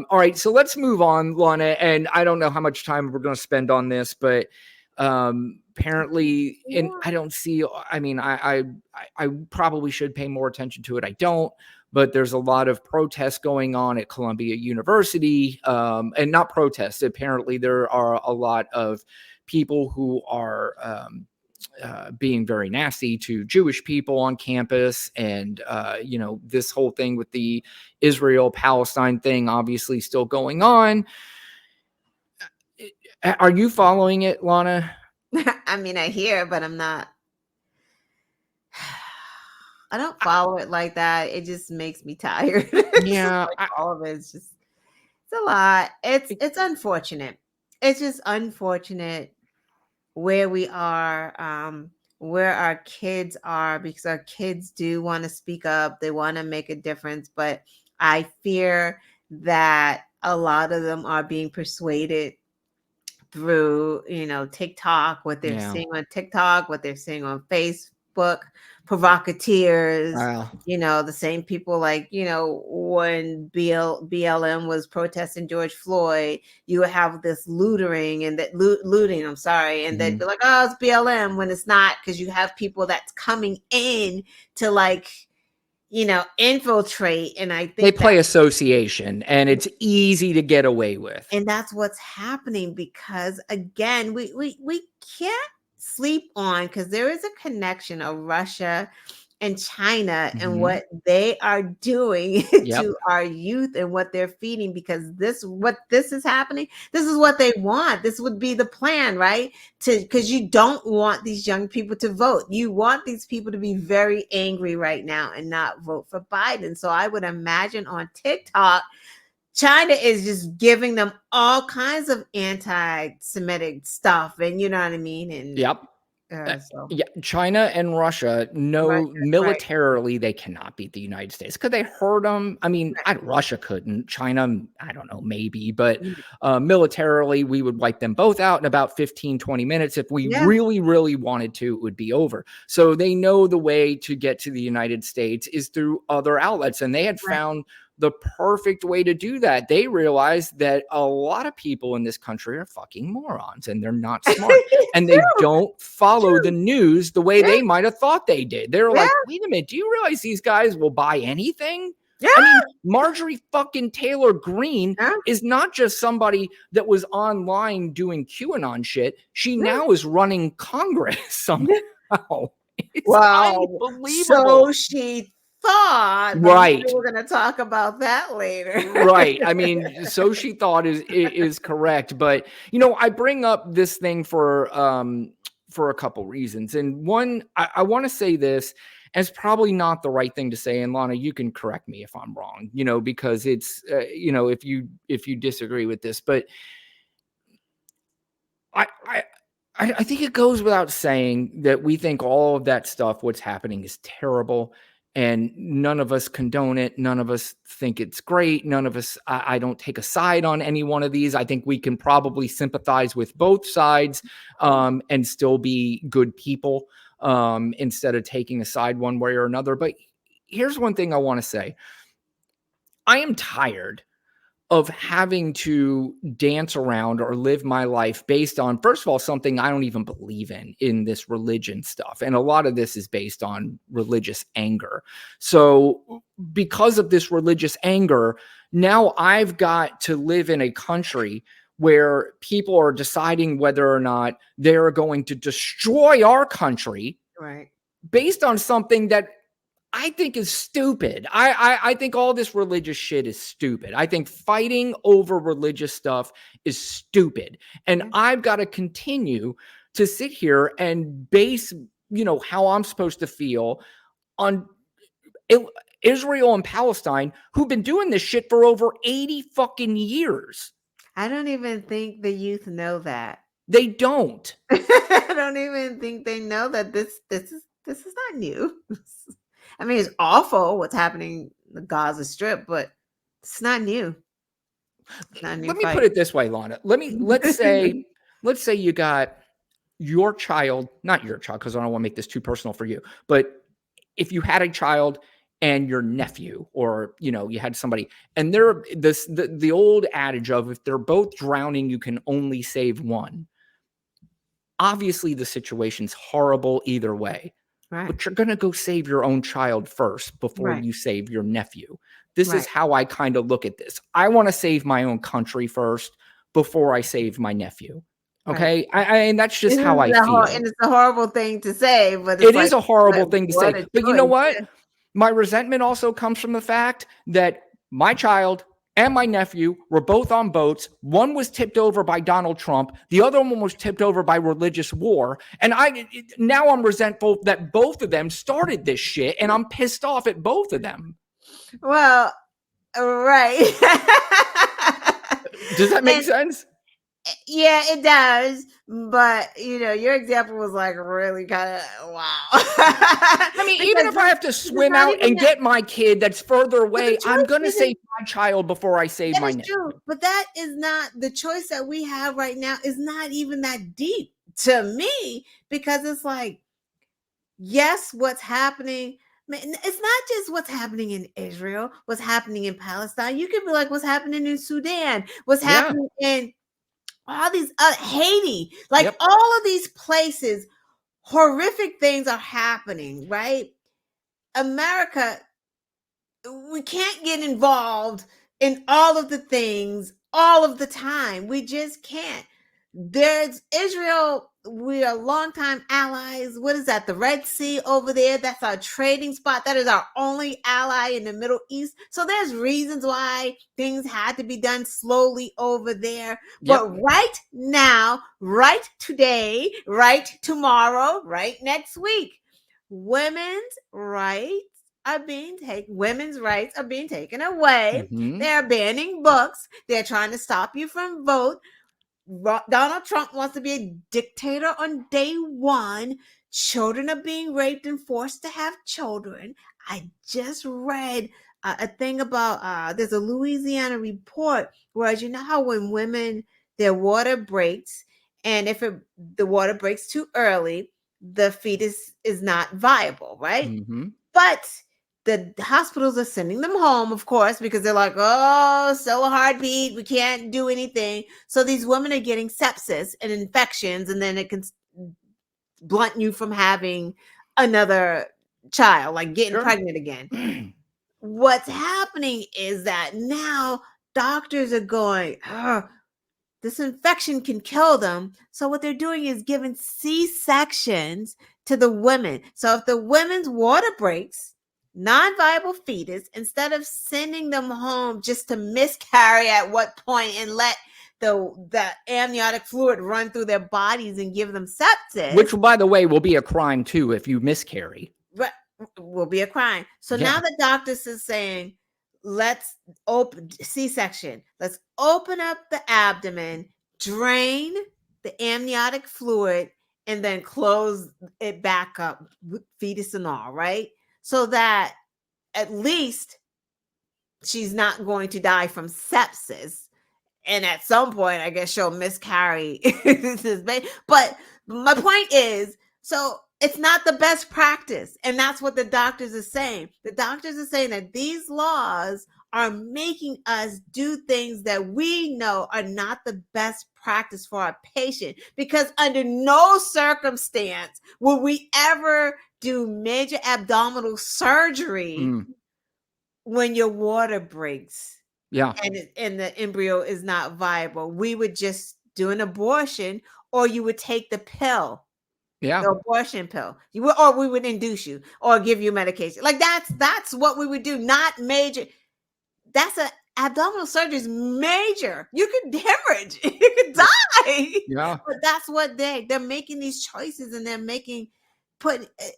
All right, so let's move on, Lana. And I don't know how much time we're going to spend on this, but apparently, and I don't see. I mean, I probably should pay more attention to it. I don't. But there's a lot of protests going on at Columbia University, and not protests. Apparently, there are a lot of people who are being very nasty to Jewish people on campus. And, this whole thing with the Israel-Palestine thing obviously still going on. Are you following it, Lana? I mean, I hear, but I'm not. I don't follow it like that. It just makes me tired. Yeah, all of it's a lot. It's unfortunate. It's just unfortunate where we are, where our kids are, because our kids do want to speak up. They want to make a difference, but I fear that a lot of them are being persuaded through, TikTok, what they're seeing on TikTok, what they're seeing on Facebook, provocateurs, wow. The same people like, when BLM was protesting George Floyd, you would have this looting, and that looting, I'm sorry, and they'd be like, oh, it's BLM, when it's not, because you have people that's coming in to infiltrate. And I think they play association, and it's easy to get away with. And that's what's happening, because again, we can't sleep on, because there is a connection of Russia and China and what they are doing to our youth and what they're feeding, because this is happening. This is what they want. This would be the plan, right? Because you don't want these young people to vote. You want these people to be very angry right now and not vote for Biden. So I would imagine on TikTok, China is just giving them all kinds of anti-Semitic stuff, and you know what I mean? And China and Russia know militarily they cannot beat the United States. Could they hurt them? I mean, Russia couldn't. China, I don't know, maybe. But militarily, we would wipe them both out in about 15, 20 minutes. If we really, really wanted to, it would be over. So they know the way to get to the United States is through other outlets. And they had found the perfect way to do that. They realized that a lot of people in this country are fucking morons, and they're not smart, and they don't follow the news the way they might have thought they did. They're like, wait a minute, do you realize these guys will buy anything? I mean, Marjorie fucking Taylor Greene is not just somebody that was online doing QAnon shit. She now is running Congress somehow. It's unbelievable. So she thought, right? We're going to talk about that later. Right. I mean, so she thought is correct, but I bring up this thing for a couple reasons, and one, I want to say this, and it's probably not the right thing to say, and Lana, you can correct me if I'm wrong, because it's if you disagree with this, but I think it goes without saying that we think all of that stuff, what's happening, is terrible. And none of us condone it. None of us think it's great. None of us, I don't take a side on any one of these. I think we can probably sympathize with both sides and still be good people instead of taking a side one way or another. But here's one thing I want to say. I am tired of having to dance around or live my life based on, first of all, something I don't even believe in this religion stuff. And a lot of this is based on religious anger. So because of this religious anger, now I've got to live in a country where people are deciding whether or not they're going to destroy our country based on something that I think is stupid. I think all this religious shit is stupid. I think fighting over religious stuff is stupid. And I've got to continue to sit here and base, how I'm supposed to feel on Israel and Palestine, who've been doing this shit for over 80 fucking years. I don't even think the youth know that. They don't. I don't even think they know that this is not new. I mean, it's awful what's happening in the Gaza Strip, but it's not new. Let me put it this way, Lana. Let's say you got your child, not your child, because I don't want to make this too personal for you, but if you had a child and your nephew, or you had somebody, and they're the old adage of, if they're both drowning, you can only save one. Obviously the situation's horrible either way, Right. but you're going to go save your own child first before Right. you save your nephew. This is Right. how I kind of look at this. I want to save my own country first before I save my nephew. Right. Okay, and that's just This how is I the whole, feel. and it's a horrible thing to say, but it's It like, is a horrible but thing to what say, a but you know choice. what? My resentment also comes from the fact that my child and my nephew were both on boats. One was tipped over by Donald Trump. The other one was tipped over by religious war. And now I'm resentful that both of them started this shit, and I'm pissed off at both of them. Well, right. Does that make And sense? yeah, it does. But your example was like really kind of wow. I mean, even Because if I have to it's swim not out even and that. get my kid that's further But the away, I'm choice going to save isn't. my child before I save That my is nephew. true, but that is not the choice that we have right now. Is not even that deep to me, because it's like, yes, what's happening. It's not just what's happening in Israel, what's happening in Palestine. You could be like, what's happening in Sudan, what's Yeah. happening in all these Haiti, like Yep. all of these places. Horrific things are happening, right? America, we can't get involved in all of the things all of the time. We just can't. There's Israel. We are longtime allies. What is that? The Red Sea over there. That's our trading spot. That is our only ally in the Middle East. So there's reasons why things had to be done slowly over there. But Yep. right now, right today, right tomorrow, right next week, women's rights women's rights are being taken away. Hmm. They're banning books. They're trying to stop you from vote. Donald Trump wants to be a dictator on day one. Children are being raped and forced to have children. I just read a thing about there's a Louisiana report, whereas you know how when women, their water breaks, and if the water breaks too early, the fetus is not viable, right? Hmm. But the hospitals are sending them home, of course, because they're like, oh, still a heartbeat. We can't do anything. So these women are getting sepsis and infections, and then it can blunt you from having another child, like getting Sure. pregnant again. What's happening is that now doctors are going, this infection can kill them. So what they're doing is giving C-sections to the women. So if the women's water breaks, non-viable fetus, instead of sending them home just to miscarry at what point and let the amniotic fluid run through their bodies and give them sepsis, Which, by the way, will be a crime too if you miscarry. will be a crime. So now Yeah. the doctors is saying, let's open C-section. Let's open up the abdomen, drain the amniotic fluid, and then close it back up, with fetus and all, right? So that at least she's not going to die from sepsis. And at some point, I guess she'll miscarry. But my point is, so it's not the best practice. And that's what the doctors are saying. The doctors are saying that these laws are making us do things that we know are not the best practice for our patient, because under no circumstance will we ever do major abdominal surgery Mm. when your water breaks Yeah. and the embryo is not viable. We would just do an abortion, or you would take the pill, Yeah. the abortion pill. Or we would induce you or give you medication. Like that's what we would do, not major. That's a abdominal surgery is major. You could hemorrhage, you could die. Yeah. But that's what they're making these choices, and they're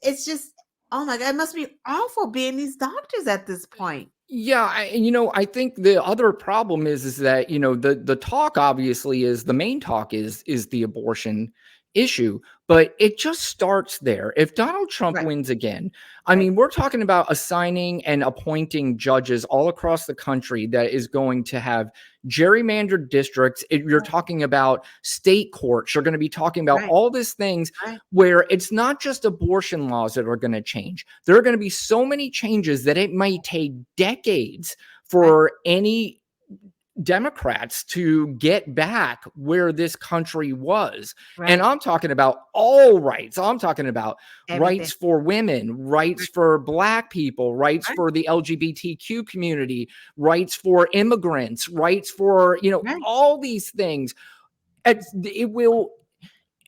it's just, oh my God, it must be awful being these doctors at this point. Yeah, I think the other problem is that the talk obviously is the main talk is the abortion, issue, but it just starts there. If Donald Trump Right, wins again, I right, mean, we're talking about assigning and appointing judges all across the country that is going to have gerrymandered districts. You're talking about state courts. You're going to be talking about right, all these things right, where it's not just abortion laws that are going to change. There are going to be so many changes that it might take decades right, for any Democrats to get back where this country was. And right. I'm talking about all rights. I'm talking about Everything. rights for women, rights Right, for Black people, rights right, for the LGBTQ community, rights for immigrants, rights for, right. all these things. It will,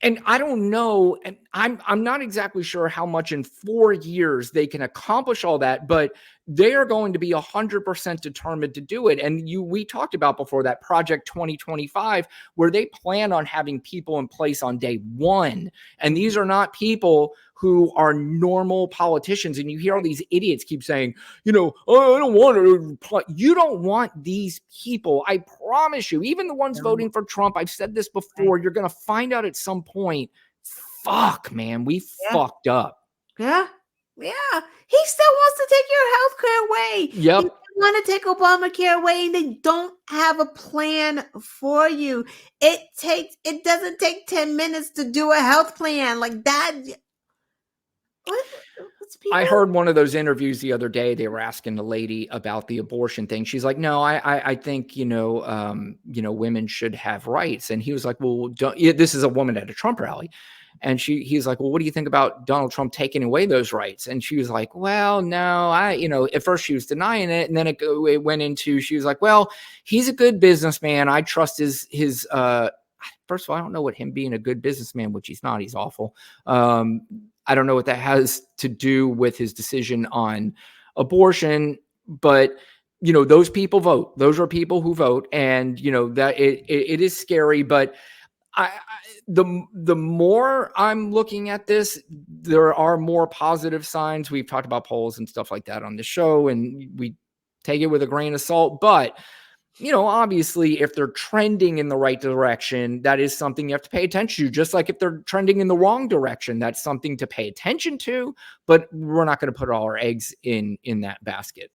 and I don't know, and I'm not exactly sure how much in 4 years they can accomplish all that, but they are going to be 100% determined to do it. And we talked about before that Project 2025, where they plan on having people in place on day one. And these Mhm. are not people who are normal politicians. And you hear all Right. these idiots keep saying, "Oh, I don't want to." You don't want these people. I promise you, even the ones No, voting for Trump, I've said this right. before, you're going to find out at some point, fuck, man, we Yeah, fucked up. yeah, yeah. He still wants to take your healthcare away. He Yep. want to take Obamacare away, and they don't have a plan for you. It doesn't take 10 minutes to do a health plan like that. What? What's I people? heard one of those interviews the other day. They were asking the lady about the abortion thing. She's like, "No, I think women should have rights." And he was like, "Well, don't." Yeah, this is a woman at a Trump rally, and he's like, "Well, what do you think about Donald Trump taking away those rights?" And she was like, "Well, no, At first she was denying it, and then it went into she was like, "Well, he's a good businessman. I trust his." First of all, I don't know what him being a good businessman, which he's not. He's awful. Um, I don't know what that has to do with his decision on abortion, but those people vote. Those are people who vote, and that it is scary. But the more I'm looking at this, there are more positive signs. We've talked about polls and stuff like that on the show, and we take it with a grain of salt. But obviously, if they're trending in the right direction, that is something you have to pay attention to. Just like if they're trending in the wrong direction, that's something to pay attention to. But we're not going to put all our eggs in that basket.